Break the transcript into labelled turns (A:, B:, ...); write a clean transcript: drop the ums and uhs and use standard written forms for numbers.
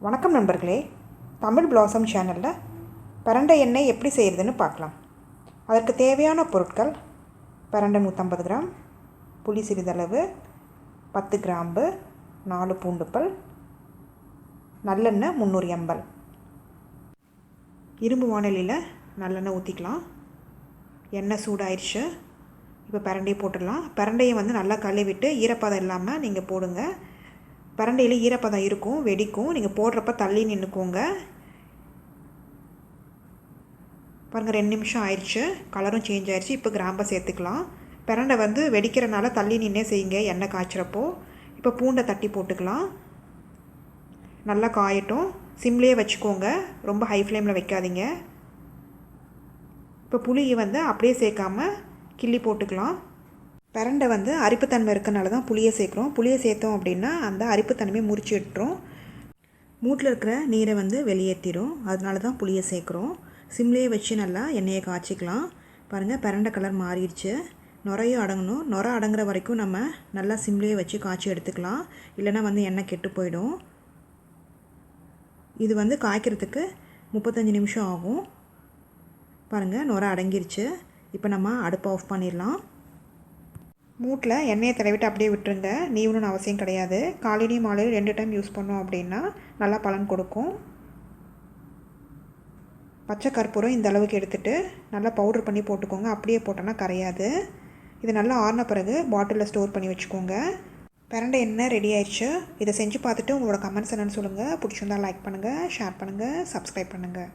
A: வணக்கம் நண்பர்களே, தமிழ் பிளாசம் சேனலில் பிரண்டை எண்ணெய் எப்படி செய்கிறதுன்னு பார்க்கலாம். அதற்கு தேவையான பொருட்கள்: பிரண்டை 150 கிராம், புளி சிறிதளவு, 10 கிராம்பு, 4 பூண்டுப்பல், நல்லெண்ணெய் 300 ml. இரும்பு வாணலியில் நல்லெண்ணெய் ஊற்றிக்கலாம். எண்ணெய் சூடாயிடுச்சு. இப்போ பிரண்டையை போட்டுடலாம். பிரண்டையை நல்லா கழுவிட்டு ஈரப்பதம் இல்லாமல் நீங்கள் போடுங்க. பிரண்டையில் ஈரப்பதம் இருக்கும், வெடிக்கும். நீங்கள் போடுறப்ப தள்ளி நின்றுக்கோங்க. பாருங்கள், 2 நிமிஷம் ஆயிடுச்சு. கலரும் சேஞ்ச் ஆயிடுச்சு. இப்போ கிராம்பை சேர்த்துக்கலாம். பிரண்டை வெடிக்கிறனால தள்ளி நின்னே செய்யுங்க எண்ணெய் காய்ச்சிறப்போ. இப்போ பூண்டை தட்டி போட்டுக்கலாம். நல்லா காயட்டும். சிம்லேயே வச்சுக்கோங்க, ரொம்ப ஹை ஃப்ளேமில் வைக்காதீங்க. இப்போ புளியை அப்படியே சேர்க்காமல் கிள்ளி போட்டுக்கலாம். பிரண்டை அரிப்புத்தன்மை இருக்கனால தான் புளியை சேர்க்குறோம். புளியை சேர்த்தோம் அப்படின்னா அந்த அரிப்புத்தன்மையை முறிச்சு விட்டுரும். மூட்டில் இருக்கிற நீரை வெளியேற்றிடும். அதனால தான் புளியை சேர்க்குறோம். சிம்லேயே வச்சு நல்லா எண்ணெயை காய்ச்சிக்கலாம். பாருங்கள், பிரண்டை கலர் மாறிடுச்சு. நுரையும் அடங்கணும். நுரை அடங்குற வரைக்கும் நம்ம நல்லா சிம்லேயே வச்சு காய்ச்சி எடுத்துக்கலாம். இல்லைன்னா எண்ணெய் கெட்டு போயிடும். இது காய்க்கிறதுக்கு 35 நிமிஷம் ஆகும். பாருங்கள், நுரை அடங்கிருச்சு. இப்போ நம்ம அடுப்பை ஆஃப் பண்ணிடலாம். மூட்டில் எண்ணெயை தடவிட்டு அப்படியே விட்டுருங்க. நீவணும்னு அவசியம் கிடையாது. காலையிலையும் மாலையிலும் 2 டைம் யூஸ் பண்ணோம் அப்படின்னா நல்லா பலன் கொடுக்கும். பச்சை கற்பூரம் இந்த அளவுக்கு எடுத்துகிட்டு நல்லா பவுட்ரு பண்ணி போட்டுக்கோங்க. அப்படியே போட்டோன்னா கரையாது. இது நல்லா ஆறின பிறகு பாட்டிலில் ஸ்டோர் பண்ணி வச்சுக்கோங்க. பிரண்டை எண்ணெய் ரெடி ஆயிடுச்சு. இதை செஞ்சு பார்த்துட்டு உங்களோட கமெண்ட்ஸ் என்னென்னு சொல்லுங்கள். பிடிச்சிருந்தால் லைக் பண்ணுங்கள், ஷேர் பண்ணுங்கள், சப்ஸ்கிரைப் பண்ணுங்கள்.